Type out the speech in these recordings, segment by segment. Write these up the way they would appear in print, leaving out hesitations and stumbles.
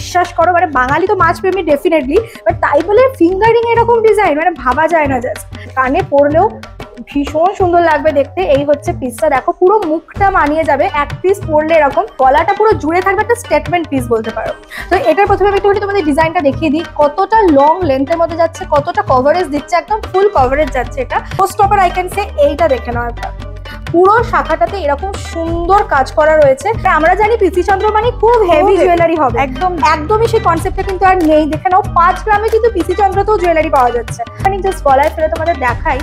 বিশ্বাস করো মানে বাঙালি তো মাছ প্রেমী ডেফিনেটলি, বাট তাই বলে ফিঙ্গারিং এরকম ডিজাইন মানে ভাবা যায় না। জাস্ট কানে পরলেও ভীষণ সুন্দর লাগবে দেখতে। এই হচ্ছে পিসটা, দেখো পুরো মুখটা মানিয়ে যাবে, এক পিস পরলে এরকম গলাটা পুরো জুড়ে থাকবে, একটা স্টেটমেন্ট পিস বলতে পারো। তো এটার প্রথমে আমি একটু তোমাদের ডিজাইনটা দেখিয়ে দিই, কতটা লং লেন্থের মধ্যে যাচ্ছে, কতটা কভারেজ দিচ্ছে, একদম ফুল কভারেজ যাচ্ছে। এটা পোস্ট অপার আই ক্যান সে, এইটা দেখে নাও একটা পুরো শাখাটাতে এরকম সুন্দর কাজ করা রয়েছে। আমরা জানি পিসি চন্দ্র মানে খুব হেভি জুয়েলারি হবে, একদমই সেই কনসেপ্টটা কিন্তু আর নেই। দেখে নাও 5 গ্রামে কিন্তু পিসি চন্দ্রতেও জুয়েলারি পাওয়া যাচ্ছে। আমি জাস্ট গলায় ফেলে তোমাদের দেখাই,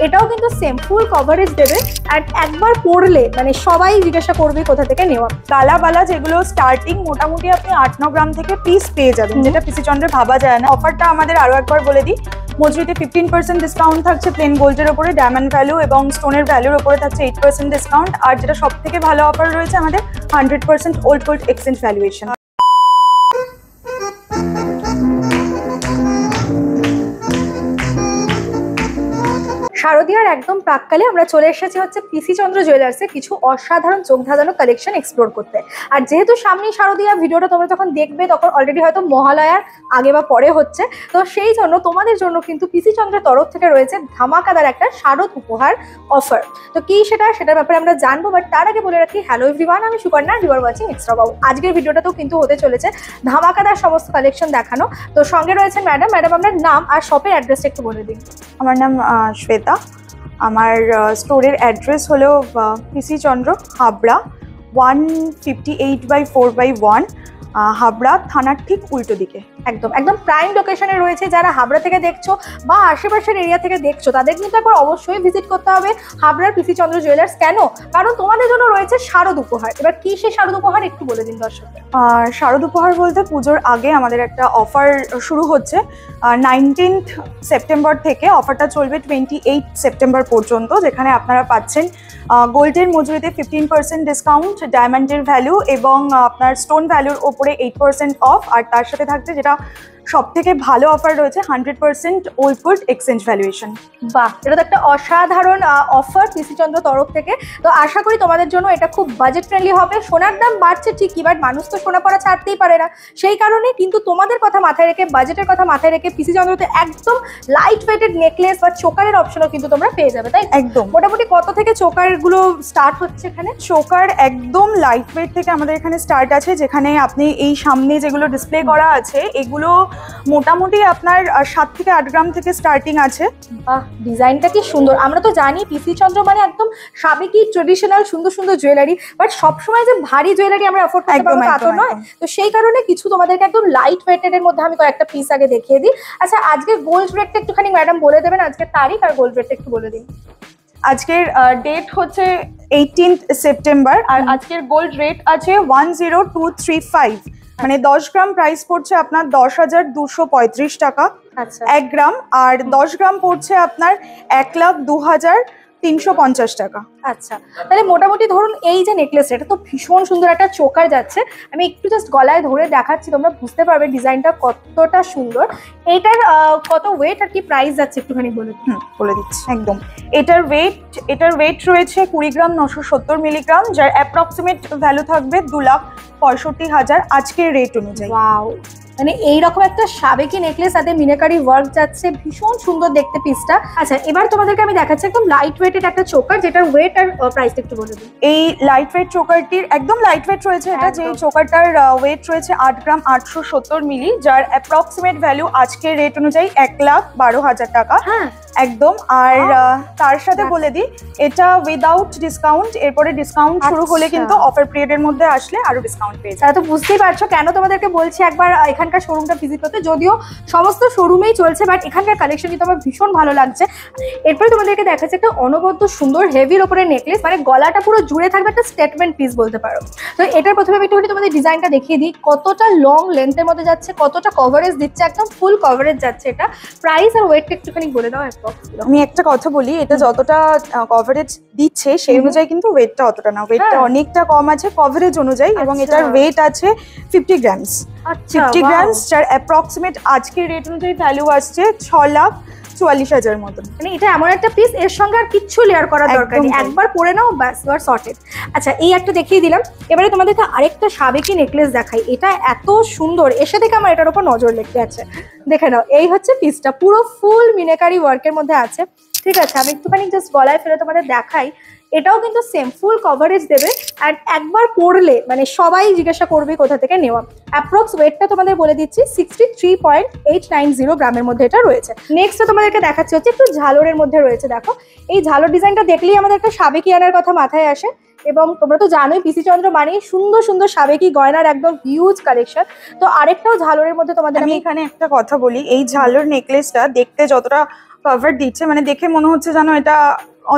এটাও কিন্তু সেম ফুল কভারেজ দেবে। আর একবার পরলে মানে সবাই জিজ্ঞাসা করবে কোথা থেকে নেওয়া। কালাবালা যেগুলো স্টার্টিং মোটামুটি আপনি 8-9 গ্রাম থেকে পিস পেয়ে যাবেন, যেটা পিসি চন্দ্রে ভাবা যায় না। অফারটা আমাদের আরো একবার বলে দিই, মজুরিতে 15% ডিসকাউন্ট থাকছে প্লেন গোল্ডের উপরে, ডায়মন্ড ভ্যালু এবং স্টোনের ভ্যালুর উপরে থাকছে 8% ডিসকাউন্ট। আর যেটা সব থেকে ভালো অফার রয়েছে আমাদের 100% ওল্ড গোল্ড এক্সচেঞ্জ ভ্যালুয়েশন। শারদীয়ার একদম প্রাককালে আমরা চলে এসেছি হচ্ছে পিসি চন্দ্র জুয়েলার্সে কিছু অসাধারণ চোখ ধাঁধানো কালেকশন এক্সপ্লোর করতে। আর যেহেতু সামনেই শারদীয়া, ভিডিওটা তোমরা যখন দেখবে তখন অলরেডি হয়তো মহালয়ার আগে বা পরে হচ্ছে, তো সেই জন্য তোমাদের জন্য কিন্তু পিসি চন্দ্রের তরফ থেকে রয়েছে ধামাকাদার একটা শারদ উপহার অফার। তো কি সেটার ব্যাপারে আমরা জানবো, বাট তার আগে বলে রাখি, হ্যালো এভরিওয়ান, আমি Sukanya, you are watching extra Babu. আজকের ভিডিওটাতেও কিন্তু হতে চলেছে ধামাকাদার সমস্ত কালেকশন দেখানো। তো সঙ্গে রয়েছেন ম্যাডাম। আপনার নাম আর শপের অ্যাড্রেসটা একটু বলে দিন। আমার নাম শ্বেতা, আমার স্টোরের অ্যাড্রেস হলো পিসি চন্দ্র, হাবড়া 158/4/1, হাবড়া থানার ঠিক উল্টো দিকে। একদম প্রাইম লোকেশনে রয়েছে। যারা হাবড়া থেকে দেখছো বা আশেপাশের এরিয়া থেকে দেখছো, তাদের কিন্তু একবার অবশ্যই ভিজিট করতে হবে হাবড়ার পিসি চন্দ্র জুয়েলার্স। কেন? কারণ তোমাদের জন্য রয়েছে শারদ উপহার। এবার কি সেই শারদ উপহার একটু বলে দিন দর্শকদের। শারদ উপহার বলতে পুজোর আগে আমাদের একটা অফার শুরু হচ্ছে 19th সেপ্টেম্বর থেকে। অফারটা চলবে 28 সেপ্টেম্বর পর্যন্ত, যেখানে আপনারা পাচ্ছেন গোল্ডের মজুরিতে 15% ডিসকাউন্ট, ডায়মন্ডের ভ্যালু এবং আপনার স্টোন ভ্যালুর ওপরে 8% অফ। আর তার সাথে থাকছে যেটা সব থেকে ভালো অফার রয়েছে 100% ওল্ড গোল্ড এক্সচেঞ্জ ভ্যালুয়েশন। বাহ, এটা তো একটা অসাধারণ অফার পিসি চন্দ্র তরফ থেকে। তো আশা করি তোমাদের জন্য এটা খুব বাজেট ফ্রেন্ডলি হবে। সোনার দাম বাড়ছে ঠিকই, বাট মানুষ তো সোনা পড়া ছাড়তেই পারে না। সেই কারণে কিন্তু তোমাদের কথা মাথায় রেখে, বাজেটের কথা মাথায় রেখে পিসি চন্দ্রতে একদম লাইট ওয়েটেড নেকলেস বা চোকারের অপশনও কিন্তু তোমরা পেয়ে যাবে, তাই? একদম। মোটামুটি কত থেকে চোকারগুলো স্টার্ট হচ্ছে এখানে? চোকার একদম লাইট ওয়েট থেকে আমাদের এখানে স্টার্ট আছে, যেখানে আপনি এই সামনে যেগুলো ডিসপ্লে করা আছে এগুলো মোটামুটি আপনার 7 থেকে 8 গ্রাম থেকে স্টার্টিং আছে। বাহ, ডিজাইনটা কি সুন্দর। আমরা তো জানি পিসি চন্দ্র মানে একদম সাবেকি ট্রেডিশনাল সুন্দর সুন্দর জুয়েলারি, বাট সবসময় যে ভারী জুয়েলারি আমরা অ্যাফোর্ড করতে পারবো তা তো নয়। তো সেই কারণে কিছু তোমাদেরকে একদম লাইট ওয়েটেড এর মধ্যে আমি কয়েকটা পিস আগে দেখিয়ে দিই। আচ্ছা, আজকে গোল্ড রেটটা একটুখানি ম্যাডাম বলে দেবেন, আজকের তারিখ আর গোল্ড রেটটা একটু বলে দিন। আজকের ডেট হচ্ছে 18th সেপ্টেম্বর, আর আজকের গোল্ড রেট আছে 10235, মানে 10 গ্রাম প্রাইস পড়ছে আপনার 10,235 টাকা 1 গ্রাম, আর 10 গ্রাম পড়ছে আপনার 1,02,350 টাকা। আচ্ছা, তাহলে মোটামুটি ধরুন এই যে নেকলেস, এটা তো ভীষণ সুন্দর একটা চোকার যাচ্ছে। আমি একটু জাস্ট গলায় ধরে দেখাচ্ছি, তোমরা বুঝতে পারবে ডিজাইনটা কতটা সুন্দর। এটার কত ওয়েট আর কি প্রাইস যাচ্ছে একটুখানি বলে দিচ্ছি। একদম, এটার ওয়েট রয়েছে 20 গ্রাম 970 মিলিগ্রাম, যার অ্যাপ্রক্সিমেট ভ্যালু থাকবে 2,65,000 আজকের রেট অনুযায়ী। ওয়াও, মানে এইরকম একটা সাবেকি নেকলেস, সাথে মিনাকারি ওয়ার্ক যাচ্ছে, ভীষণ সুন্দর দেখতে পিসটা। আচ্ছা, এবার তোমাদেরকে আমি দেখাচ্ছি একদম লাইট ওয়েটেড একটা চোকার, যেটার ওয়েট আর প্রাইসটা একটু বলে দিই। এই লাইট ওয়েট চোকারটির একদম লাইট ওয়েট রয়েছে এটা, যে চোকারটার ওয়েট রয়েছে 8 গ্রাম 870 মিলি, যার অ্যাপ্রক্সিমেট ভ্যালু আজকের রেট অনুযায়ী 1,12,000 টাকা। হ্যাঁ, একদম। আর তার সাথে বলে দিই এটা উইদাউট ডিসকাউন্ট, এরপরে ডিসকাউন্ট শুরু হলে কিন্তু অফার পিরিয়ডের মধ্যে আসলে আরো ডিসকাউন্ট পেয়ে যাবে। তো বুঝতেই পারছো কেন তোমাদেরকে বলছি একবার এখানকার শোরুমটা ভিজিট করতে। যদিও সমস্ত শোরুমেই চলছে, বাট এখানকার কালেকশন কিন্তু আমার ভীষণ ভালো লাগছে। এরপরে তোমাদেরকে দেখাচ্ছে একটা অনবদ্য সুন্দর হেভির ওপরে নেকলেস, মানে গলাটা পুরো জুড়ে থাকবে, একটা স্টেটমেন্ট পিস বলতে পারো। তো এটার প্রথমে আমি একটু তোমাদের ডিজাইনটা দেখিয়ে দিই, কতটা লং লেন্থের মধ্যে যাচ্ছে, কতটা কভারেজ দিচ্ছে, একদম ফুল কভারেজ যাচ্ছে। এটা প্রাইস আর ওয়েটটা একটুখানি বলে দাও। আমি একটা কথা বলি, এটা যতটা কভারেজ দিচ্ছে সেই অনুযায়ী কিন্তু ওয়েটটা অতটা না, ওয়েটটা অনেকটা কম আছে কভারেজ অনুযায়ী, এবং এটার ওয়েট আছে 50 গ্রামস। 50 গ্রামস, যার অ্যাপ্রক্সিমেট আজকের রেট অনুযায়ী ভ্যালু আসছে 44,000 মতন। মানে এটা এমন একটা পিস, এর সঙ্গে আর কিচ্ছু লেয়ার করার দরকার নেই, একবার পরে নাও ব্যাস ইউ আর সর্টেড। আচ্ছা এই একটা দেখিয়ে দিলাম, এবারে তোমাদেরকে আরেকটা সাবেকি নেকলেস দেখাই। এটা এত সুন্দর, এসে থেকে আমার এটার উপর নজর লেগে আছে। দেখে নাও, এই হচ্ছে পিসটা, পুরো ফুল মিনাকারি ওয়ার্কের মধ্যে আছে। ঠিক আছে, আমি একটুখানি জাস্ট গলায় ফেলে তোমাদের দেখাই। এটাও কিন্তু সেম ফুল কভারেজ দেবে, আর একবার পরলে মানে সবাই জিজ্ঞাসা করবে কোথা থেকে নেওয়া। অ্যাপ্রক্স ওয়েটটা তোমাদের বলে দিচ্ছি 63.890 গ্রামের মধ্যে এটা রয়েছে। নেক্সট তোমাদেরকে দেখাচ্ছি হচ্ছে একটু ঝালরের মধ্যে রয়েছে। দেখো এই ঝালর ডিজাইনটা দেখলেই আমাদের একটা সাবেকি আনার কথা মাথায় আসে, এবং তোমরা তো জানোই পিসি চন্দ্র মানে সুন্দর সুন্দর সাবেকি গয়নার একদম হিউজ কালেকশন। তো আরেকটাও ঝালরের মধ্যে তোমাদের আমি এখানে একটা কথা বলি, এই ঝালর নেকলেসটা দেখতে যতটা কভার দিচ্ছে, মানে দেখে মনে হচ্ছে যেন এটা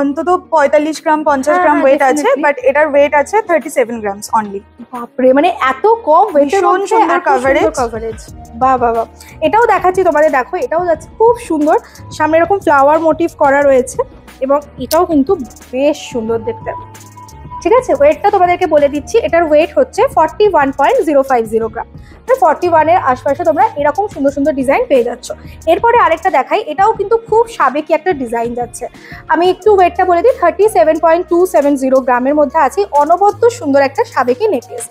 অন্তত 45 গ্রাম 50 গ্রাম ওয়েট আছে, বাট এটার ওয়েট আছে 37 গ্রামস অনলি। বাপরে, মানে এত কম ওয়েটের মধ্যে সুন্দর কভারেজ। বাহ বাহ বাহ, এটাও দেখাচ্ছি তোমাদের, দেখো এটাও যাচ্ছে খুব সুন্দর, সামনে এরকম ফ্লাওয়ার মোটিভ করা রয়েছে, এবং এটাও কিন্তু বেশ সুন্দর দেখতে। ঠিক আছে, ওয়েটটা তোমাদেরকে বলে দিচ্ছি, এটার ওয়েট হচ্ছে 41.050 গ্রাম। 41-এর আশপাশে তোমরা এরকম সুন্দর সুন্দর ডিজাইন পেয়ে যাচ্ছ। এরপরে আরেকটা দেখাই, এটাও কিন্তু খুব সাবেকি একটা ডিজাইন যাচ্ছে। আমি একটু ওয়েটটা বলে দিই, 37.270 গ্রামের মধ্যে আছে। অনবদ্য সুন্দর একটা সাবেকি নেকলেস।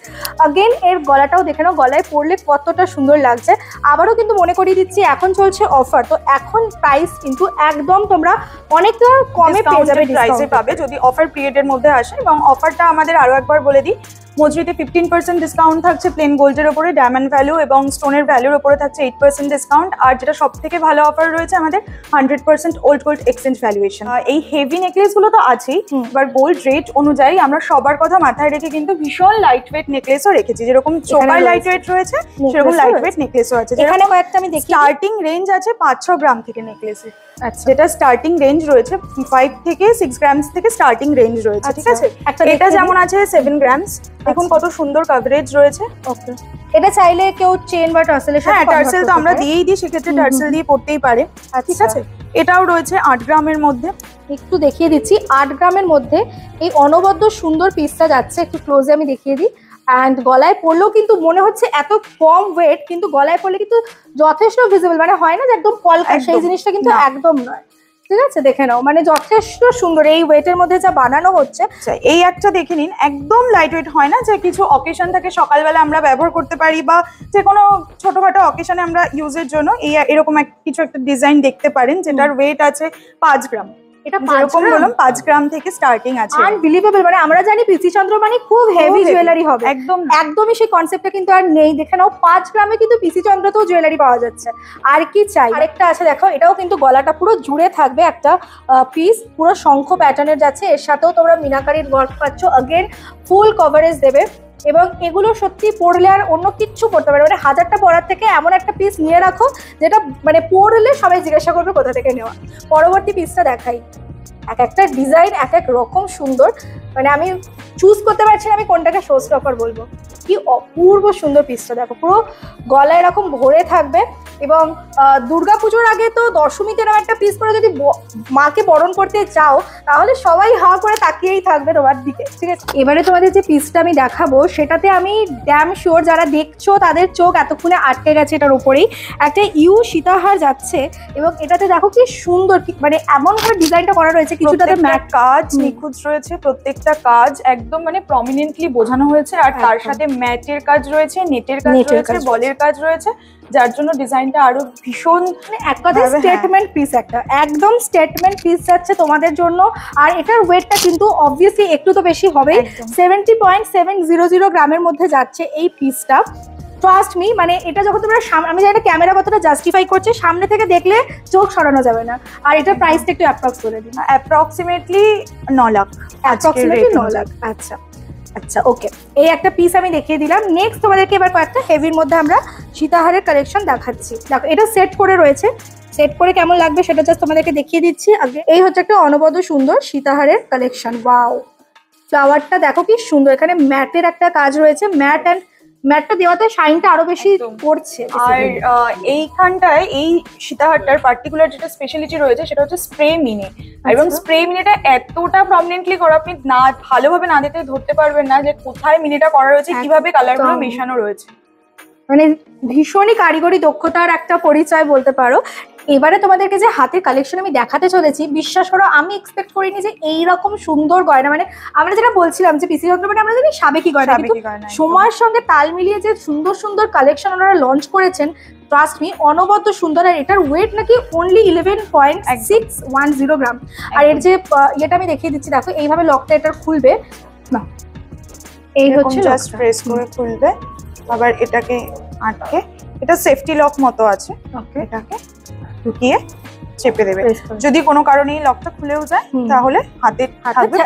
আগেন এর গলাটাও দেখে নাও, গলায় পরলে কতটা সুন্দর লাগছে। আবারও কিন্তু মনে করিয়ে দিচ্ছি, এখন চলছে অফার, তো এখন প্রাইস কিন্তু একদম তোমরা অনেকটা কমে পেয়ে যাবে, প্রাইসে পাবে যদি অফার পিরিয়ডের মধ্যে আসে। এবং অফারটা আমাদের আরো একবার বলে দিই, মজুরিতে 15% ডিসকাউন্ট থাকছে প্লেন গোল্ডের উপরে, ডায়মন্ড ভ্যালু এবং স্টোনের ভ্যালুর উপরে থাকছে 8% ডিসকাউন্ট, আর যেটা সব থেকে ভালো অফার রয়েছে আমাদের 100% ওল্ড গোল্ড এক্সচেঞ্জ ভ্যালুয়েশন। এই হেভি নেকলেস গুলো তো আছেই, এবার গোল্ড রেট অনুযায়ী আমরা সবার কথা মাথায় রেখে কিন্তু ভীষণ লাইট ওয়েট নেকলেসও রেখেছি, যেরকম চোকার লাইট ওয়েট রয়েছে সেরকম লাইট ওয়েট নেকলেসও আছে। এখানে কয়েকটা আমি দেখি, স্টার্টিং রেঞ্জ আছে 5-6 গ্রাম থেকে নেকলেসের। আচ্ছা, যেটা স্টার্টিং রেঞ্জ রয়েছে 5 থেকে 6 গ্রামস থেকে স্টার্টিং রেঞ্জ রয়েছে। ঠিক আছে, এটা যেমন আছে 7 গ্রামস, দেখুন কত সুন্দর কভারেজ রয়েছে। ওকে, এটা চাইলে কেউ চেন বা টার্সেলের সাথে, হ্যাঁ টার্সেল তো আমরা দিয়েই দিই, সেক্ষেত্রে টার্সেল দিয়ে পড়তেই পারে। ঠিক আছে, এটাও রয়েছে 8 গ্রামের মধ্যে। একটু দেখিয়ে দিচ্ছি, 8 গ্রামের মধ্যে এই অনবদ্য সুন্দর পিসটা যাচ্ছে, একটু ক্লোজে আমি দেখিয়ে দিই। অ্যান্ড গলায় পরলেও কিন্তু মনে হচ্ছে এত কম ওয়েট, কিন্তু গলায় পরলে কিন্তু যথেষ্ট ভিজিবল, মানে হয় না যে একদম কলকা, সেই জিনিসটা কিন্তু একদম নয়। ঠিক আছে, দেখে নাও, মানে যথেষ্ট সুন্দর এই ওয়েটের মধ্যে যা বানানো হচ্ছে। এই একটা দেখে নিন, একদম লাইট ওয়েট, হয় না যে কিছু অকেশন থাকে সকালবেলা আমরা ব্যবহার করতে পারি, বা যে কোনো ছোটখাটো অকেশনে আমরা ইউজের জন্য এরকম কিছু একটা ডিজাইন দেখতে পারেন, যেটার ওয়েট আছে 5 গ্রাম। এটা যেরকম বললাম 5 গ্রাম থেকে স্টার্টিং আছে। আনবিলিভেবল, মানে আমরা জানি পিসি চন্দ্র মানে খুব হেভি জুয়েলারি হবে, একদমই সেই কনসেপ্টটা কিন্তু আর নেই। দেখে নাও 5 গ্রামে কিন্তু পিসি চন্দ্রতেও জুয়েলারি পাওয়া যাচ্ছে, আর কি চাই। আরেকটা আছে দেখো, এটাও কিন্তু গলাটা পুরো জুড়ে থাকবে একটা পিস, পুরো শঙ্খ প্যাটার্নের যাচ্ছে, এর সাথেও তোমরা মিনাকারির ওয়ার্ক পাচ্ছ, अगेन ফুল কভারেজ দেবে। এবং এগুলো সত্যি পরলে আর অন্য কিচ্ছু পড়তে পারে, মানে 1000টা পরার থেকে এমন একটা পিস নিয়ে রাখো যেটা মানে পরলে সবাই জিজ্ঞাসা করবে কোথা থেকে নেওয়া। পরবর্তী পিসটা দেখাই, এক একটা ডিজাইন এক এক রকম সুন্দর, মানে আমি চুজ করতে পারছি না আমি কোনটাকে শো স্টপার বলবো। কি অপূর্ব সুন্দর পিসটা দেখো, পুরো গলায় এরকম ভরে থাকবে। এবং দুর্গাপুজোর আগে তো দশমীতে এরকম একটা পিস করে যদি মাকে বরণ করতে চাও, তাহলে সবাই হা করে তাকিয়েই থাকবে তোমার দিকে। ঠিক আছে, এবারে তোমাদের যে পিসটা আমি দেখাবো সেটাতে আমি ড্যাম শিওর যারা দেখছো তাদের চোখ এতক্ষণে আটকে গেছে এটার উপরেই। একটা সীতাহার যাচ্ছে, এবং এটাতে দেখো কি সুন্দর, মানে এমন করে ডিজাইনটা করা রয়েছে, কিছুটাতে ম্যাট কাজ নিখুঁত রয়েছে, প্রত্যেকটা কাজ একদম মানে প্রমিনেন্টলি বোঝানো হয়েছে, আর তার সাথে ম্যাটের কাজ রয়েছে, নেটের কাজ রয়েছে, বলের কাজ রয়েছে, যার জন্য ডিজাইনটা আরো ভীষণ এক কথায় স্টেটমেন্ট পিস, একটা একদম স্টেটমেন্ট পিস যাচ্ছে তোমাদের জন্য। আর এটার ওয়েটটা কিন্তু অবভিয়াসলি একটু তো বেশি হবে, 70.700 গ্রামের মধ্যে যাচ্ছে এই পিসটা। ট্রাস্ট মি, মানে এটা যখন তোমরা আমি জানি ক্যামেরা কতটা জাস্টিফাই করছে, সামনে থেকে দেখলে চোখ সরানো যাবে না। আর এটার প্রাইসটা একটু অ্যাপ্রক্স বলে দিন। অ্যাপ্রক্সিমেটলি 9 লাখ। অ্যাপ্রক্সিমেটলি 9 লাখ। আচ্ছা আচ্ছা, ওকে, এই একটা পিস আমি দেখিয়ে দিলাম। নেক্সট তোমাদেরকে এবার কয়েকটা হেভির মধ্যে আমরা সীতাহারের কালেকশন দেখাচ্ছি। দেখো এটা সেট করে রয়েছে, সেট করে কেমন লাগবে সেটা জাস্ট তোমাদেরকে দেখিয়ে দিচ্ছি আগে। এই হচ্ছে একটা অনবদ্য সুন্দর সীতাহারের কালেকশন। ওয়াও, ফ্লাওয়ারটা দেখো কি সুন্দর, এখানে ম্যাটের একটা কাজ রয়েছে, ম্যাটটা দেওয়াতে শাইনটা আরো বেশি পড়ছে। আর এইখানটায় এই সীতাহারটার পার্টিকুলার যেটা স্পেশালিটি রয়েছে সেটা হচ্ছে স্প্রে মিনি, এবং স্প্রে মিনিটা এতটা প্রমিনেন্টলি করা, আপনি না ভালোভাবে না দিতে ধরতে পারবেন না যে কোথায় মিনিটা করা রয়েছে, কিভাবে কালারগুলো মেশানো রয়েছে। মানে ভীষণই কারিগরি দক্ষতার একটা পরিচয় বলতে পারো। এবারে তোমাদেরকে যে হাতের কালেকশন আমি দেখাতে চলেছি, বিশ্বাস করো আমি এক্সপেক্ট করিনি যে এইরকম সুন্দর গয়না, মানে আমরা যেটা বলছিলাম যে পিসি চন্দ্র মানে আমরা জানি সাবেকি গয়না, কিন্তু সময়ের সঙ্গে তাল মিলিয়ে যে সুন্দর সুন্দর কালেকশন ওনারা লঞ্চ করেছেন, ট্রাস্ট মি অনবদ্য সুন্দর। আর এটার ওয়েট নাকি অনলি 11.610 গ্রাম। আর এর যে এটা আমি দেখিয়ে দিচ্ছি, দেখো এইভাবে লকটা এটার খুলবে না, এই হচ্ছে জাস্ট প্রেস করে খুলবে, আবার এটাকে আটকে, এটা সেফটি লক মতো আছে, এটাকে ঢুকিয়ে চেপে দেবে। যদি কোনো কারণে এই লকটা খুলেও যায় তাহলে হাতে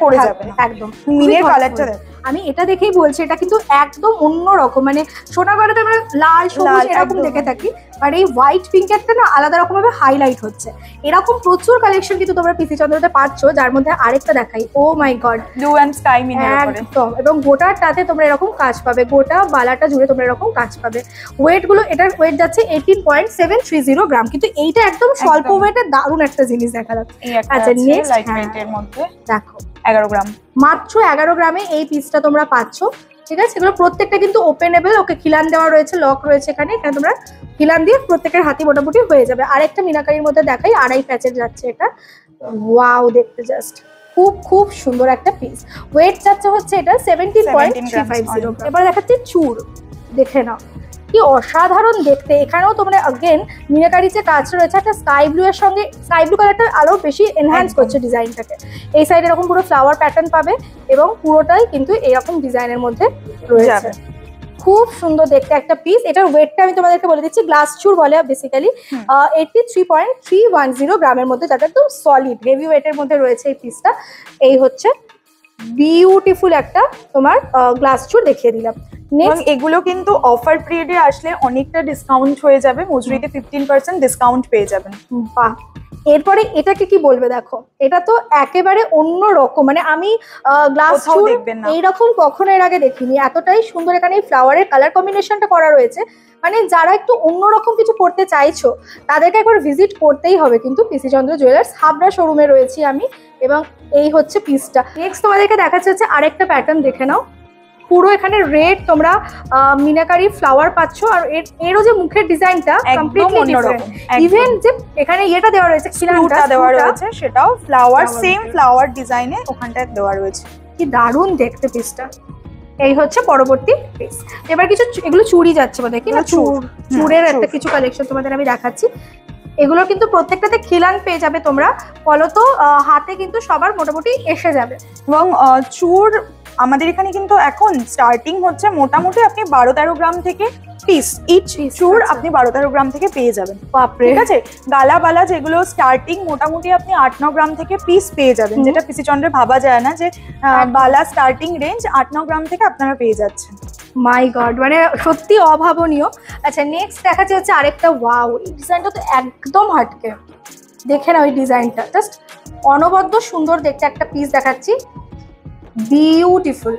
পড়ে যাবে না। একদম মিনের কালারটা দেখো, আমি এটা দেখেই বলছি এটা কিন্তু একদম অন্য রকম, মানে সোনা গয়নাতে আমরা লাল সবুজ এরকম দেখে থাকি, আর এই হোয়াইট পিঙ্কেরটা না আলাদা রকম ভাবে হাইলাইট হচ্ছে। এরকম প্রচুর কালেকশন কিন্তু তোমরা পিসি চন্দ্রতে পাচ্ছ, যার মধ্যে আরেকটা দেখাই, ও মাই গড, ব্লু এন্ড স্কাই মিনের উপরে একদম, এবং গোটাটাতে তোমরা এরকম কাজ পাবে, গোটা বালাটা জুড়ে তোমরা এরকম কাজ পাবে। ওয়েট গুলো, এটার ওয়েট যাচ্ছে 18.730 গ্রাম, কিন্তু এইটা একদম স্বল্প ওয়েটের দারুণ একটা জিনিস দেখা যাচ্ছে। আচ্ছা নেক্সট লাইট ওয়েটের মধ্যে দেখো 11 গ্রাম, মাত্র 11 গ্রামে এই পিসটা তোমরা পাচ্ছ, ঠিক আছে? এগুলো প্রত্যেকটা কিন্তু ওপেনেবল, ওকে খিলান দেওয়া রয়েছে, লক রয়েছে এখানে, এখানে তোমরা খিলান দিয়ে প্রত্যেকের হাতি মোটামুটি হয়ে যাবে। আরেকটা মিনাকারির মধ্যে দেখাই, 2.5 প্যাচের যাচ্ছে এটা, ওয়াও দেখতে জাস্ট খুব খুব সুন্দর একটা পিস। ওয়েট যাচ্ছে হচ্ছে এটা 17.350 গ্রাম। এবার দেখাচ্ছি চুর, দেখে নাও কি অসাধারণ দেখতে। এখানেও তোমরা अगेन মিনাকারি যে কাজ রয়েছে একটা স্কাই ব্লু এর সঙ্গে, স্কাই ব্লু কালারটা আরো বেশি এনহ্যান্স করছে ডিজাইনটাকে। এই সাইডে এরকম পুরো ফ্লাওয়ার প্যাটার্ন পাবে এবং পুরোটাই কিন্তু এরকম ডিজাইনের মধ্যে রয়েছে। খুব সুন্দর দেখতে একটা পিস। এটার ওয়েটটা আমি তোমাদেরকে বলে দিচ্ছি, গ্লাস চুর বলে বেসিক্যালি, 83.310 গ্রামের মধ্যে, যাতে একদম সলিড হেভি ওয়েটের মধ্যে রয়েছে এই পিসটা। এই হচ্ছে বিউটিফুল একটা তোমার গ্লাস চুর দেখিয়ে দিলাম। এগুলো কিন্তু অফার পিরিয়ডে আসলে অনেকটা ডিসকাউন্ট হয়ে যাবে, মজুরিতে 15% ডিসকাউন্ট পেয়ে যাবেন। বাহ, এরপরে এটাকে কি বলবে, দেখো এটা তো একেবারে অন্য রকম, মানে আমি গ্লাস চুর এইরকম কখনো এর আগে দেখিনি, এতটাই সুন্দর। এখানে এই ফ্লাওয়ারের কালার কম্বিনেশনটা করা রয়েছে, মানে যারা একটু অন্যরকম কিছু করতে চাইছো তাদেরকে একবার ভিজিট করতেই হবে কিন্তু পিসি চন্দ্র জুয়েলার্স হাবড়া শোরুমে রয়েছি আমি। এবং এই হচ্ছে পিসটা। নেক্সট তোমাদেরকে দেখাচ্ছে হচ্ছে আরেকটা প্যাটার্ন, দেখে নাও পুরো এখানে রেড তোমরা মিনাকারি ফ্লাওয়ার পাচ্ছ, আর এরও যে মুখের ডিজাইনটা কমপ্লিটলি ডিফারেন্ট। ইভেন যে এখানে এটা দেওয়া রয়েছে, খিলানটা দেওয়া রয়েছে, সেটাও ফ্লাওয়ার, সেম ফ্লাওয়ার ডিজাইনে ওখানটায় দেওয়া রয়েছে। কি দারুণ দেখতে পিসটা। এই হচ্ছে পরবর্তী পিস। এবার কিছু এগুলো চুড়ি যাচ্ছে বোধহয়, কি না চুড়ের একটা কিছু কালেকশন তোমাদের আমি দেখাচ্ছি। এগুলো কিন্তু প্রত্যেকটাতে খিলান পেয়ে যাবে তোমরা, ফলত হাতে কিন্তু সবার মোটামুটি এসে যাবে। এবং চুর আমাদের এখানে কিন্তু এখন স্টার্টিং হচ্ছে মোটামুটি আপনি 12-13 গ্রাম থেকে পিস, ইচ চুর আপনি 12-13 গ্রাম থেকে পেয়ে যাবেন। বাপরে, ঠিক আছে। গালাবালা যেগুলো স্টার্টিং মোটামুটি আপনি 8-9 গ্রাম থেকে পিস পেয়ে যাবেন, যেটা পিসি চন্দ্রে ভাবা যায় না যে বালা স্টার্টিং রেঞ্জ 8-9 গ্রাম থেকে আপনারা পেয়ে যাচ্ছেন। মাই গড, মানে সত্যি অভাবনীয়। আচ্ছা নেক্সট দেখাচ্ছে হচ্ছে আরেকটা, ওয়াও এই ডিজাইনটা তো একদম হাটকে, দেখে না ওই ডিজাইনটা জাস্ট অনবদ্য সুন্দর দেখতে একটা পিস দেখাচ্ছি, বিউটিফুল।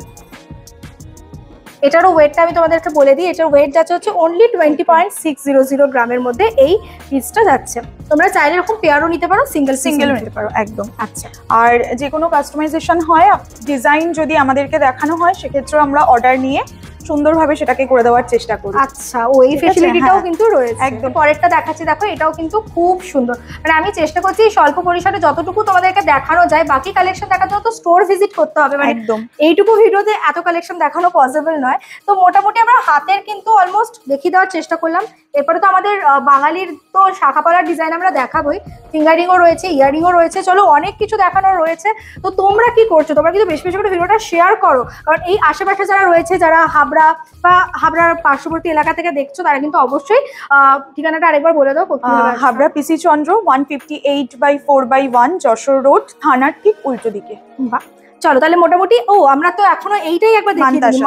এটারও ওয়েটটা আমি তোমাদেরকে বলে দিই, এটার ওয়েট যাচ্ছে হচ্ছে অনলি 20.600 গ্রামের মধ্যে এই পিসটা যাচ্ছে। তোমরা চাইলে এরকম পেয়ারও নিতে পারো, সিঙ্গেলও নিতে পারো একদম। আচ্ছা, আর যে কোনো কাস্টমাইজেশন হয়, ডিজাইন যদি আমাদেরকে দেখানো হয় সেক্ষেত্রেও আমরা অর্ডার নিয়ে সুন্দরভাবে সেটাকে করে দেওয়ার চেষ্টা করি। আচ্ছা, ওই ফ্যাসিলিটিটাও কিন্তু রয়েছে একদম। পরেরটা দেখাচ্ছি, দেখো এটাও কিন্তু খুব সুন্দর। মানে আমি চেষ্টা করছি স্বল্প পরিসরে যতটুকু তোমাদেরকে দেখানো যায়, বাকি কালেকশন দেখাতে তো স্টোর ভিজিট করতে হবে, মানে একদম এইটুকু ভিডিওতে এত কালেকশন দেখানো পসিবল নয়। তো মোটামুটি আমরা হাতের কিন্তু অলমোস্ট দেখিয়ে দেওয়ার চেষ্টা করলাম। এরপরে তো আমাদের বাঙালির তো শাখাপালার ডিজাইন আমরা দেখাবোই, ফিঙ্গারিংও রয়েছে, ইয়ারিংও রয়েছে, চলো অনেক কিছু দেখানোর রয়েছে। তো তোমরা কি করছো, তোমরা কিন্তু বেশি বেশি করে ভিডিওটা শেয়ার করো, কারণ এই আশেপাশে যারা রয়েছে, যারা হাবড়া বা হাবড়ার পার্শ্ববর্তী এলাকা থেকে দেখছো, তারা কিন্তু অবশ্যই ঠিকানাটা আরেকবার বলে দাও। হাবড়া পিসি চন্দ্র 158/4/1 যশোর রোড, থানার ঠিক উল্টো দিকে। বাহ, চলো তাহলে মোটামুটি আমরা তো এখনো এইটাই একবার দেখিয়ে দিই,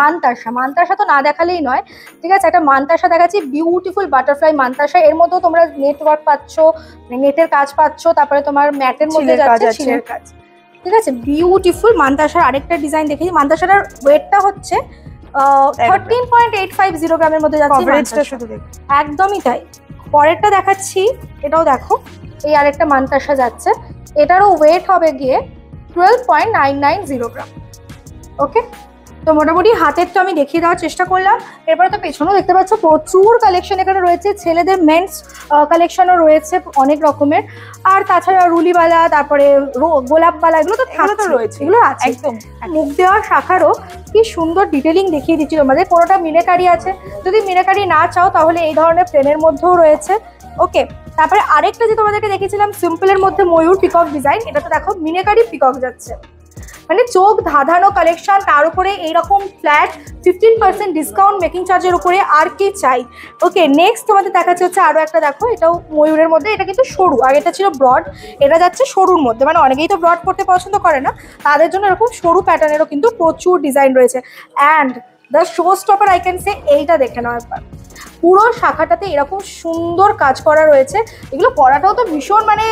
মানতাসা তো না দেখালেই নয়। ঠিক আছে, একটা মানতাসা দেখাচ্ছি, বিউটিফুল বাটারফ্লাই মানতাসা। এর মধ্যেও তোমরা নেটওয়ার্ক পাচ্ছ, নেটের কাজ পাচ্ছ, তারপরে তোমার ম্যাটের মধ্যে যাচ্ছে শিলের কাজ। ঠিক আছে, বিউটিফুল মানতাসার আরেকটা ডিজাইন দেখি। মানতাসার ওয়েটটা হচ্ছে 13.850 গ্রামের মধ্যে যাচ্ছে, একদমই তাই। পরেরটা দেখাচ্ছি, এটাও দেখো, এই আরেকটা মানতাসা যাচ্ছে, এটারও ওয়েট হবে গিয়ে 12.990 গ্রাম। ওকে, তো মোটামুটি হাতের তো আমি দেখিয়ে দেওয়ার চেষ্টা করলাম। এরপরে তো পেছনেও দেখতে পাচ্ছ প্রচুর কালেকশন এখানে রয়েছে, ছেলেদের মেন্স কালেকশনও রয়েছে অনেক রকমের। আর তাছাড়া রুলিবালা, তারপরে গোলাপবালা, এগুলো তো রয়েছে, এগুলো আছে। একদম মুখ দেওয়ার শাখারও কি সুন্দর ডিটেলিং দেখিয়ে দিচ্ছি তোমাদের। কোনোটা মিনাকারি আছে, যদি মিনাকারি না চাও তাহলে এই ধরনের প্লেনের মধ্যেও রয়েছে। ওকে, তারপরে আরেকটা যে তোমাদেরকে দেখেছিলাম সিম্পলের মধ্যে ময়ূর পিকক ডিজাইন, এটা তো দেখো মিনাকারি পিকক যাচ্ছে, মানে চোখ ধাঁধানো কালেকশন, তার উপরে এইরকম ফ্ল্যাট 15% ডিসকাউন্ট মেকিং চার্জের উপরে, আর কি চাই। ওকে, নেক্সট তোমাদের দেখাচ্ছে হচ্ছে আরো একটা, দেখো এটাও ময়ূরের মধ্যে, এটা কিন্তু সরু, আগে এটা ছিল ব্রড, এটা যাচ্ছে সরুর মধ্যে, মানে অনেকেই তো ব্রড করতে পছন্দ করে না, তাদের জন্য এরকম সরু প্যাটার্নেরও কিন্তু প্রচুর ডিজাইন রয়েছে। And the show stopper I can say, এইটা দেখে নাও একবার, পুরো শাখাটাতে এরকম সুন্দর কাজ করা রয়েছে। এগুলো পরাটাও তো ভীষণ মানে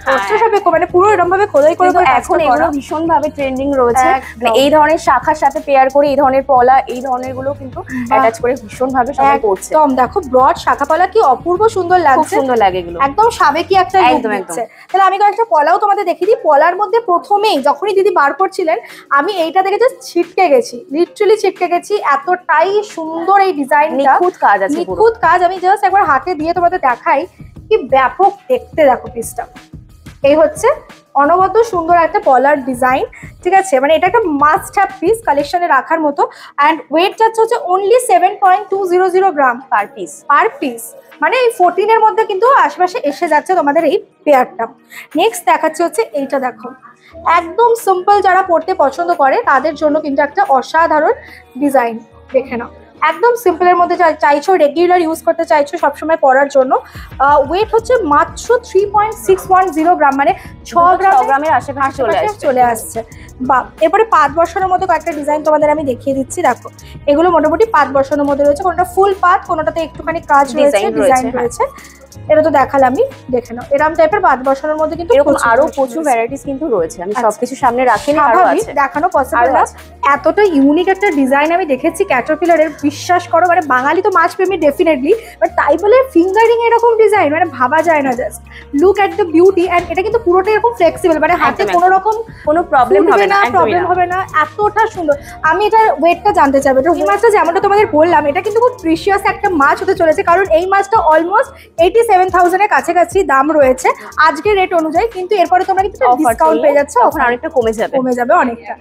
কষ্ট সাপেক্ষ, মানে পুরো এরকম ভাবে খোদাই করে এখন এগুলো ভীষণ ভাবে ট্রেন্ডিং রয়েছে। এই ধরনের শাখার সাথে পেয়ার করে এই ধরনের পলা, এই ধরনের গুলো কিন্তু অ্যাটাচ করে ভীষণ ভাবে সবাই করছে। একদম দেখো ব্রড শাখা পলা কি অপূর্ব সুন্দর লাগছে, খুব সুন্দর লাগে এগুলো, একদম সাবেকি একটা লুক দিচ্ছে। তাহলে আমি কয়েকটা পলাও তোমাদের দেখিয়ে দিই। পলার মধ্যে প্রথমেই যখনই দিদি বার করছিলেন আমি এইটা দেখে জাস্ট ছিটকে গেছি, লিটারালি ছিটকে গেছি, এতটাই সুন্দর এই ডিজাইনটা, নিখুঁত কাজ আছে, নিখুঁত কাজ। আমি জাস্ট একবার হাতে দিয়ে তোমাদের দেখাই কি ব্যাপক দেখতে, দেখো পিসটা। এই হচ্ছে অনবদ্য সুন্দর একটা পলার ডিজাইন, ঠিক আছে, মানে এটা একটা মাস্ট হ্যাভ পিস কালেকশনে রাখার মতো। অ্যান্ড ওয়েট যাচ্ছে হচ্ছে অনলি 7.200 গ্রাম পার পিস, মানে এই 14 এর মধ্যে কিন্তু আশেপাশে এসে যাচ্ছে তোমাদের এই পেয়ারটা। নেক্সট দেখাচ্ছে হচ্ছে এইটা, দেখো একদম সিম্পল যারা পড়তে পছন্দ করে তাদের জন্য কিন্তু একটা অসাধারণ ডিজাইন, দেখে নাও একদম সিম্পলের মধ্যে চাইছো, রেগুলার ইউজ করতে চাইছো সবসময় পরার জন্য। ওয়েট হচ্ছে মাত্র 3.610 গ্রাম, মানে 6 গ্রামের আশেপাশে চলে আসছে। বা এরপরে 5 বছরের মধ্যে কয়েকটা ডিজাইন তোমাদের আমি দেখিয়ে দিচ্ছি। দেখো এগুলো মোটামুটি 5 বছরের মধ্যে রয়েছে, কোনটা ফুল পাত, কোনটাতে একটুখানি কাজ রয়েছে, ডিজাইন রয়েছে। এটা তো দেখালাম আমি, দেখে নাও এরকম টাইপের 5 বছরের মধ্যে কিন্তু এরকম আরো প্রচুর ভ্যারাইটিস কিন্তু রয়েছে। আমি সবকিছু সামনে রাখিনি, আরো আছে, দেখানো পসিবল না। এতটা ইউনিক একটা ডিজাইন আমি দেখেছি ক্যাটারপিলারের, বিশ্বাস করো, মানে বাঙালি তো মাছ প্রেমী ডেফিনেটলি, বাট তাই বলে ফিঙ্গারিং এরকম ডিজাইন মানে ভাবা যায় না। Just look at the beauty. And এটা কিন্তু পুরোটাই এরকম ফ্লেক্সিবল, মানে হাতে কোনো রকম কোনো প্রবলেম হবে না, এতটা সুন্দর। আমি এটার ওয়েটটা জানতে চাইবো। এই মাছটা যেমনটা তোমাদের বললাম, এটা কিন্তু খুব প্রিশিয়াস একটা মাছ হতে চলেছে, কারণ এই মাছটা অলমোস্ট 87,000 এর কাছাকাছি দাম রয়েছে আজকের রেট অনুযায়ী, কিন্তু এরপরে তোমরা কিন্তু ডিসকাউন্ট পেয়ে যাচ্ছে, তখন অনেকটা কমে যাবে অনেকটা।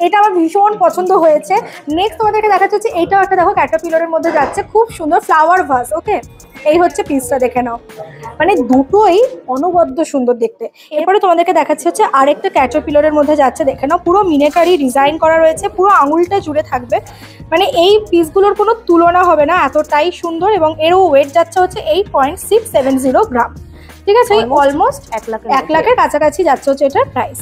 এটা আমার ভীষণ পছন্দ হয়েছে। নেক্সট তোমাদেরকে দেখাচ্ছে হচ্ছে এইটাও একটা, দেখো ক্যাটারপিলারের মধ্যে যাচ্ছে, খুব সুন্দর ফ্লাওয়ার ভাস। ওকে, এই হচ্ছে পিসটা, দেখে নাও, মানে দুটোই অনবদ্য সুন্দর দেখতে। এরপরে তোমাদেরকে দেখাচ্ছে হচ্ছে আরেকটা ক্যাটারপিলারের মধ্যে যাচ্ছে, দেখে নাও পুরো মিনাকারি ডিজাইন করা রয়েছে, পুরো আঙুলটা জুড়ে থাকবে, মানে এই পিসগুলোর কোনো তুলনা হবে না, এতটাই সুন্দর। এবং এরও ওয়েট যাচ্ছে হচ্ছে 8.670 গ্রাম, ঠিক আছে, অলমোস্ট 1 লাখের কাছাকাছি যাচ্ছে হচ্ছে এটার প্রাইস।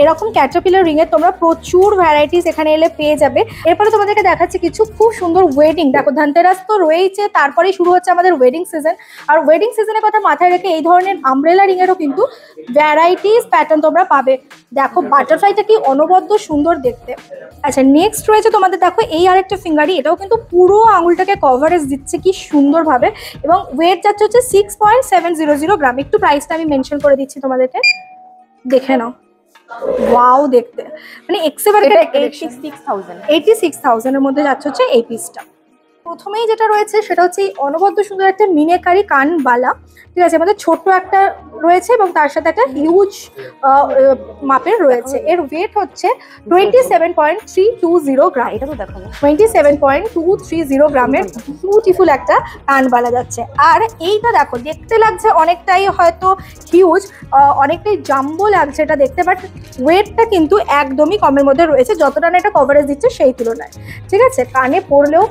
এরকম ক্যাটারপিলার রিং এর তোমরা প্রচুর ভ্যারাইটিস এখানে এলে পেয়ে যাবে। এরপরে তোমাদেরকে দেখাচ্ছি কিছু খুব সুন্দর ওয়েডিং, দেখো ধনতেরাস তো রয়েছে, তারপরেই শুরু হচ্ছে আমাদের ওয়েডিং সিজন। আর ওয়েডিং সিজনের কথা মাথায় রেখে এই ধরনের আমব্রেলা রিং এরও কিন্তু ভ্যারাইটিস প্যাটার্ন তোমরা পাবে। দেখো বাটারফ্লাইটা কি অনবদ্য সুন্দর দেখতে। আচ্ছা, নেক্সট রয়েছে তোমাদের, দেখো এই আরেকটা ফিঙ্গারি, এটাও কিন্তু পুরো আঙুলটাকে কভারেজ দিচ্ছে কি সুন্দরভাবে, এবং ওয়েট যাচ্ছে হচ্ছে 6.700 গ্রাম। একটু প্রাইসটা আমি মেনশন করে দিচ্ছি তোমাদেরকে, দেখে নাও। ওয়াও দেখতে, মানে এক্সেবারে 86,000 এর মধ্যে যাচ্ছে হচ্ছে এই পিসটা। প্রথমেই যেটা রয়েছে সেটা হচ্ছে এই অনবদ্য সুন্দর একটা মিনাকারি কানবালা, ঠিক আছে, আমাদের ছোট্ট একটা রয়েছে এবং তার সাথে একটা হিউজ মাপের রয়েছে। এর ওয়েট হচ্ছে 27.320 গ্রাম। এটা তো দেখো 27.230 গ্রামের বিউটিফুল একটা কানবালা যাচ্ছে। আর এইটা দেখো দেখতে লাগছে অনেকটাই হয়তো হিউজ, অনেকটাই জাম্বো লাগছে এটা দেখতে, বাট ওয়েটটা কিন্তু একদমই কমের মধ্যে রয়েছে, যতটা না এটা কভারেজ দিচ্ছে সেই তুলনায়, ঠিক আছে। কানে পরলেও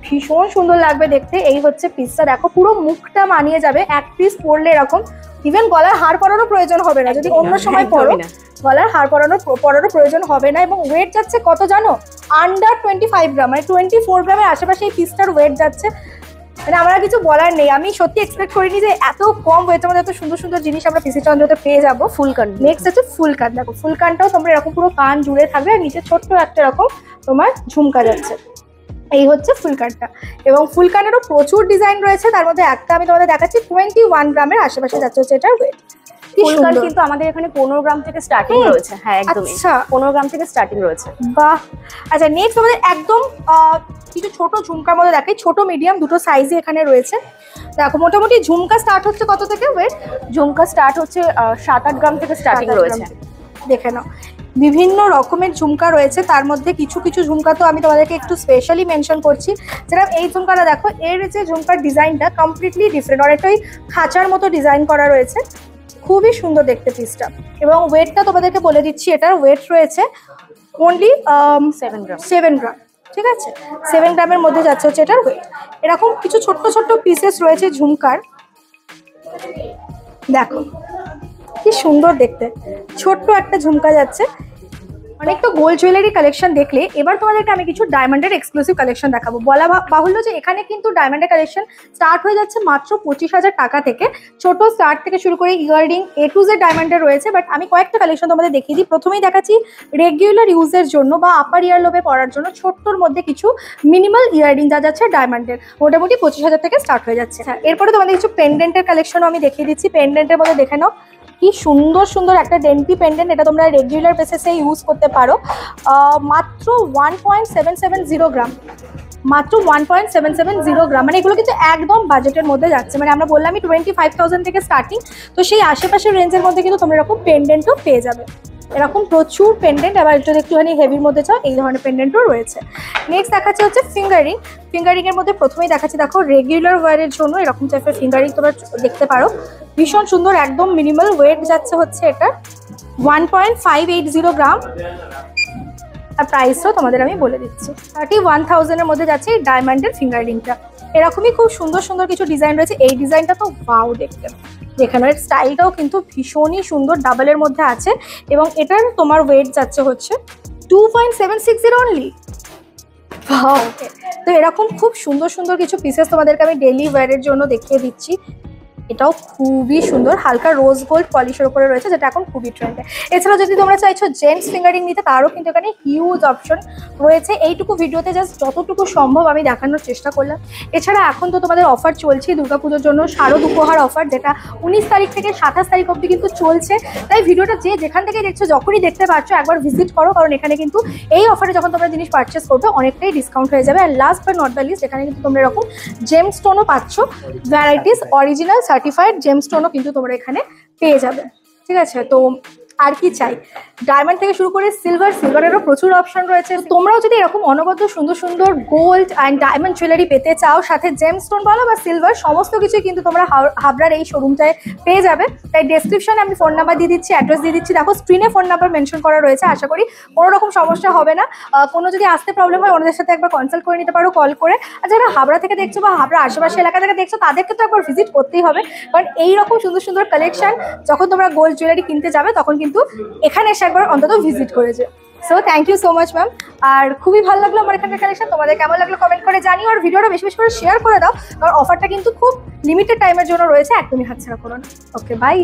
ভীষণ সুন্দর লাগবে দেখতে। এই হচ্ছে পিসটা, দেখো পুরো মুখটা মানিয়ে যাবে এক পিস পরলে এরকম। ইভেন গলার হার পরানোর প্রয়োজন হবে না, যদি অন্য সময় পরো গলার হার পরানোর প্রয়োজন হবে না। এবং ওয়েট যাচ্ছে কত জানো, আন্ডার 25 গ্রাম, মানে 24 গ্রামের আশেপাশে এই পিসটার ওয়েট যাচ্ছে। মানে আমার কিছু বলার নেই, আমি সত্যি এক্সপেক্ট করিনি যে এত কম ওয়েটের মধ্যে এত সুন্দর সুন্দর জিনিস আমরা পিসি চন্দ্রতে পেয়ে যাবো। ফুল কান, নেক্সট হচ্ছে ফুল কান। দেখো ফুল কানটাও তোমরা এরকম পুরো কান জুড়ে থাকবে, আর নিচে ছোট্ট একটা এরকম তোমার ঝুমকা যাচ্ছে। এই হচ্ছে ফুলকানটা, এবং ফুলকানেরও প্রচুর ডিজাইন রয়েছে, তার মধ্যে একটা আমি তোমাদের দেখাচ্ছি 21 গ্রামের আশেপাশে যাচ্ছে হচ্ছে এটার ওয়েট। ফুলকার কিন্তু আমাদের এখানে 15 গ্রাম থেকে স্টার্টিং রয়েছে। হ্যাঁ একদমই, 15 গ্রাম থেকে স্টার্টিং রয়েছে। বাহ। আচ্ছা নেক্সট আমাদের একদম কিছু ছোট ঝুমকার মধ্যে দেখাই, ছোট মিডিয়াম দুটো সাইজে এখানে রয়েছে। দেখো মোটামুটি ঝুমকা স্টার্ট হচ্ছে কত থেকে? ওয়েট ঝুমকা স্টার্ট হচ্ছে 7-8 গ্রাম থেকে স্টার্টিং রয়েছে। দেখে নাও বিভিন্ন রকমের ঝুমকা রয়েছে, তার মধ্যে কিছু কিছু ঝুমকা তো আমি তোমাদেরকে একটু স্পেশালি মেনশন করছি। যেরকম এই ঝুমকাটা দেখো, এর যে ঝুমকার ডিজাইনটা কমপ্লিটলি ডিফারেন্ট, অনেকটাই খাঁচার মতো ডিজাইন করা রয়েছে, খুবই সুন্দর দেখতে পিসটা। এবং ওয়েটটা তোমাদেরকে বলে দিচ্ছি, এটার ওয়েট রয়েছে অনলি 7 গ্রাম। ঠিক আছে, 7 গ্রামের মধ্যে যাচ্ছে হচ্ছে এটার ওয়েট। এরকম কিছু ছোট্ট ছোট্ট পিসেস রয়েছে ঝুমকার, দেখো কি সুন্দর দেখতে, ছোট্ট একটা ঝুমকা যাচ্ছে। অনেক তো গোল্ড জুয়েলারি কালেকশন দেখলে, এবার তোমাদেরকে আমি কিছু ডায়মন্ডের এক্সক্লুসিভ কালেকশন দেখাবো। বলা বাহুল্য যে এখানে কিন্তু ডায়মন্ডের কালেকশন স্টার্ট হয়ে যাচ্ছে মাত্র 25,000 টাকা থেকে। ছোট স্টার্ট থেকে শুরু করে ইয়াররিং A to Z ডায়মন্ডের রয়েছে। বাট আমি কয়েকটা কালেকশন তোমাদের দেখিয়ে দিই। প্রথমেই দেখাচ্ছি রেগুলার ইউজের জন্য বা আপার ইয়ার লোবে পরার জন্য ছোট্টর মধ্যে কিছু মিনিমাল ইয়াররিং যা যাচ্ছে ডায়মন্ডের, মোটামুটি 25,000 থেকে স্টার্ট হয়ে যাচ্ছে। এরপরে তোমাদের কিছু পেন্ডেন্টের কালেকশনও আমি দেখিয়ে দিচ্ছি। পেন্ডেন্টের মধ্যে দেখে নাও কি সুন্দর সুন্দর একটা ডেন্টি পেন্ডেন্ট, এটা তোমরা রেগুলার বেসিসে ইউজ করতে পারো। মাত্র 1.770 গ্রাম, মাত্র 1.770 গ্রাম। মানে এগুলো কিন্তু একদম বাজেটের মধ্যে যাচ্ছে। মানে আমরা বললামই 25,000 থেকে স্টার্টিং, তো সেই আশেপাশের রেঞ্জের মধ্যে কিন্তু তোমরা এরকম পেন্ডেন্টও পেয়ে যাবে। এরকম প্রচুর পেন্ডেন্ট, আবার যদি একটুখানি হেভির মধ্যে চাও এই ধরনের পেন্ডেন্টও রয়েছে। নেক্সট দেখাচ্ছে হচ্ছে ফিঙ্গারিং। ফিঙ্গারিংয়ের মধ্যে প্রথমেই দেখাচ্ছি, দেখো রেগুলার ওয়ারের জন্য এরকম টাইপের ফিঙ্গারিং তোমরা দেখতে পারো, ভীষণ সুন্দর, একদম মিনিমাল। ওয়েট যাচ্ছে হচ্ছে এটা 1.580 গ্রাম। আর প্রাইসও তোমাদের আমি বলে দিচ্ছি, 31,000-এর মধ্যে যাচ্ছে এই ডায়মন্ডের ফিঙ্গারিংটা। এরকমই খুব সুন্দর সুন্দর কিছু ডিজাইন রয়েছে। এই ডিজাইনটা তো ওয়াও দেখতে, যেখানে এর স্টাইলটাও কিন্তু ভীষণই সুন্দর, ডাবলের মধ্যে আছে। এবং এটার তোমার ওয়েট যাচ্ছে হচ্ছে 2.760 অনলি। তো এরকম খুব সুন্দর সুন্দর কিছু পিসেস তোমাদেরকে আমি ডেইলি ওয়্যারের জন্য দেখিয়ে দিচ্ছি। এটাও খুবই সুন্দর, হালকা রোজ গোল্ড পলিশের উপরে রয়েছে, যেটা এখন খুবই ট্রেন্ডে। এছাড়াও যদি তোমরা চাইছো জেন্টস ফিঙ্গারিং নিতে, তারও কিন্তু এখানে হিউজ অপশন রয়েছে। এইটুকু ভিডিওতে জাস্ট যতটুকু সম্ভব আমি দেখানোর চেষ্টা করলাম। এছাড়া এখন তো তোমাদের অফার চলছে দুর্গাপুজোর জন্য, শারদ উপহার অফার, যেটা 19 তারিখ থেকে 27 তারিখ অবধি কিন্তু চলছে। তাই ভিডিওটা যে যেখান থেকে দেখছো, যখনই দেখতে পাচ্ছ একবার ভিজিট করো, কারণ এখানে কিন্তু এই অফারে যখন তোমরা জিনিস পারচেস করবে অনেকটাই ডিসকাউন্ট হয়ে যাবে। আর last but not the least, এখানে কিন্তু তোমরা এরকম জেম স্টোনও পাচ্ছ, ভ্যারাইটিস অরিজিনাল সার্টিফাইড জেম স্টোনও কিন্তু তোমরা এখানে পেয়ে যাবে। ঠিক আছে, তো আর কি চাই? ডায়মন্ড থেকে শুরু করে সিলভারেরও প্রচুর অপশন রয়েছে। তোমরাও যদি এরকম অনবদ্য সুন্দর সুন্দর গোল্ড অ্যান্ড ডায়মন্ড জুয়েলারি পেতে চাও, সাথে জেম স্টোন বলো বা সিলভার, সমস্ত কিছুই কিন্তু তোমরা হাবড়ার এই শোরুমটায় পেয়ে যাবে। তাই ডেসক্রিপশনে আমি ফোন নাম্বার দিয়ে দিচ্ছি, অ্যাড্রেস দিয়ে দিচ্ছি। দেখো স্ক্রিনে ফোন নাম্বার মেনশন করা রয়েছে। আশা করি কোনো রকম সমস্যা হবে না। কোনো যদি আসতে প্রবলেম হয়, ওনাদের সাথে একবার কনসাল্ট করে নিতে পারো কল করে। আর যারা হাবড়া থেকে দেখছো বা হাবড়া আশেপাশে এলাকা থেকে দেখছো, তাদেরকে তো একবার ভিজিট করতেই হবে, কারণ এইরকম সুন্দর সুন্দর কালেকশন যখন তোমরা গোল্ড জুয়েলারি কিনতে যাবে, তখন কিন্তু এখানে এসে একবার অন্তত ভিজিট করে যে। So thank you so much ma'am. আর খুবই ভালো লাগলো আমার এখানকার কালেকশন। তোমাদের কেমন লাগলো কমেন্ট করে জানিও, আর ভিডিওটা বেশি বেশি করে শেয়ার করে দাও, কারণ অফারটা কিন্তু খুব লিমিটেড টাইমের জন্য রয়েছে, একদমই হাতছাড়া করো না। ওকে, বাই।